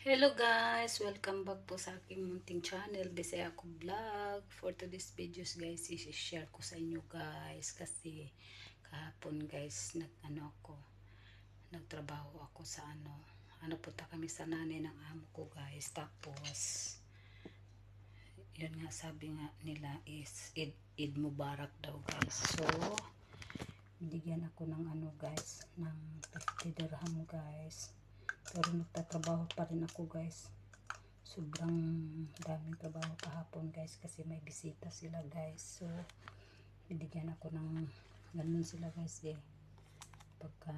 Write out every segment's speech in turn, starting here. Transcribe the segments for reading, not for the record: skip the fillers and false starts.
Hello guys! Welcome back po sa aking munting channel, Bisaya ko Vlog. For today's videos guys, i-share ko sa inyo guys kasi kahapon guys, nagtrabaho ako sa punta kami sa nanay ng amo ko guys. Tapos, yun nga sabi nga nila is Eid Mubarak daw guys. So, binigyan ako ng guys, ng 50 dirham guys. Pero nagtatrabaho pa rin ako guys. Sobrang daming trabaho kahapon guys kasi may bisita sila guys. So, binigyan ako ng ganun sila guys pagka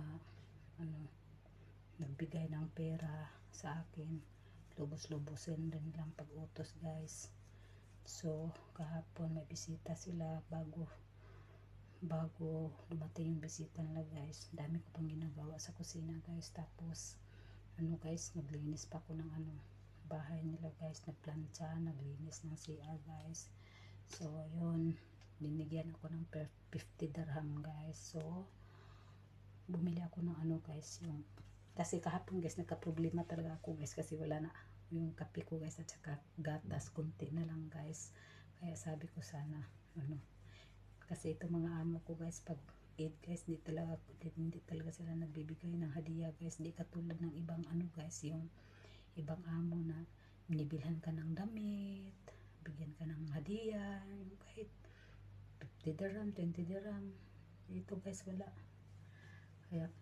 nagbigay ng pera sa akin, lubos-lubosin din lang pag-utos guys. So, kahapon may bisita sila bago dumating yung bisita nila guys. Dami ko pang ginagawa sa kusina guys. Tapos guys, naglinis pa ako ng bahay nila guys, nagplantsa, naglinis ng CR guys. So yun, binigyan ako ng 50 dirham guys. So bumili ako ng guys, yung kasi kahapon guys nagka-problema talaga ako guys kasi wala na yung kape ko guys at saka gatas, kunti na lang guys. Kaya sabi ko sana kasi ito mga amo ko guys, pag Eid guys, hindi talaga sila nagbibigay ng hadiah guys. Di katulad ng ibang guys, yung ibang amo na binibilhan ka ng damit, bigyan ka ng hadiah, yung kahit 50 dirham, 20 dirham. Ito guys, wala. Kaya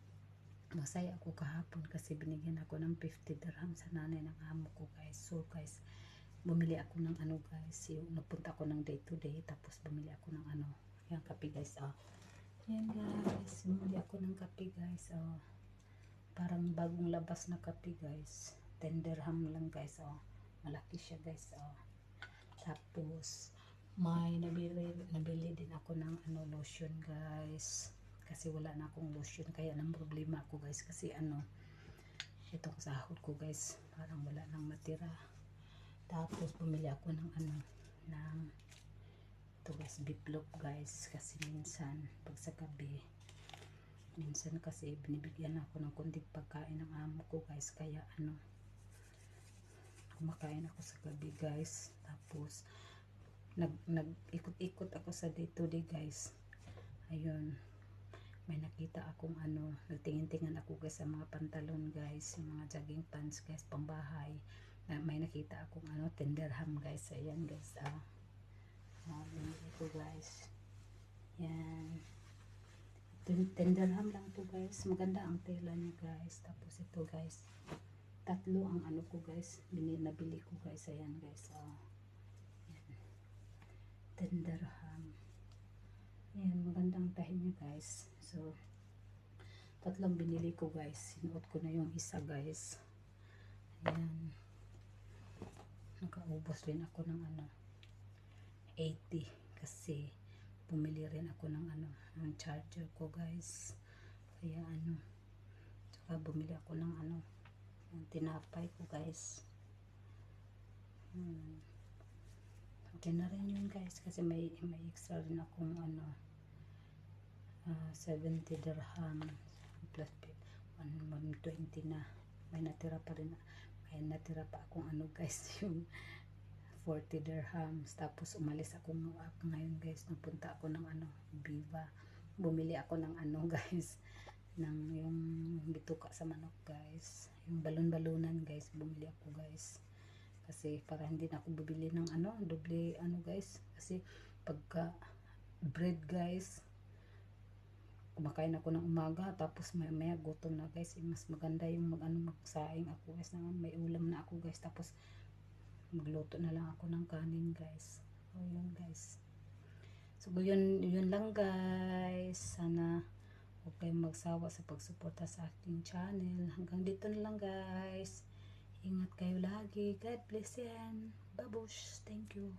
masaya ako kahapon kasi binigyan ako ng 50 dirham sa nanay ng amo ko guys. So guys, bumili ako ng guys, yung napunta ako ng day to day, tapos bumili ako ng yung kape guys. Yan guys, bumili ako ng kape guys. Parang bagong labas na kape guys. 10 dirham lang guys. Malaki siya guys. Tapos may nabili din ako ng lotion guys. Kasi wala na akong lotion, kaya nang problema ako guys kasi itong sahod ko guys, parang wala nang matira. Tapos bumili ako ng ng ito guys, biplop guys, kasi minsan pag sa gabi, minsan kasi binibigyan ako ng kunting pagkain ng amo ko guys, kaya kumakain ako sa gabi guys. Tapos nag-ikot-ikot ako sa day to day guys. Ayun, may nakita akong nagtingin-tingin ako guys sa mga pantalon guys, yung mga jogging pants guys, pambahay. May nakita akong 10 dirham guys. Ayan guys, ito guys, yan, 10 dirham lang to guys. Maganda ang tela niya guys. Tapos ito guys, tatlo ang ko guys, nabili ko guys. Ayan guys, yan, 10 dirham. Yan, magandang tahi niya guys. So tatlong binili ko guys, sinuot ko na yung isa guys. Ayan, nakaubos rin ako ng 80 kasi bumili rin ako ng ng charger ko guys. Kaya tsaka bumili ako ng yung tinapay ko guys. Okay na rin yun guys kasi may extra rin akong 70 dirham plus 120 na. May natira pa akong guys, yung 40 dirhams. Tapos umalis ako ngayon guys, napunta ako ng Viva. Bumili ako ng guys, ng yung bituka sa manok guys, yung balon-balunan guys. Bumili ako guys kasi para hindi na ako bibili ng doble guys, kasi pagka bread guys, kumakain ako ng umaga tapos maya gutom na guys. Mas maganda yung magsaing ako guys, na may ulam na ako guys, tapos magluto na lang ako ng kanin guys. So yun guys, so yun lang guys. Sana huwag kayong magsawa sa pagsuporta sa aking channel. Hanggang dito na lang guys. Ingat kayo lagi. God bless yan. Babush. Thank you.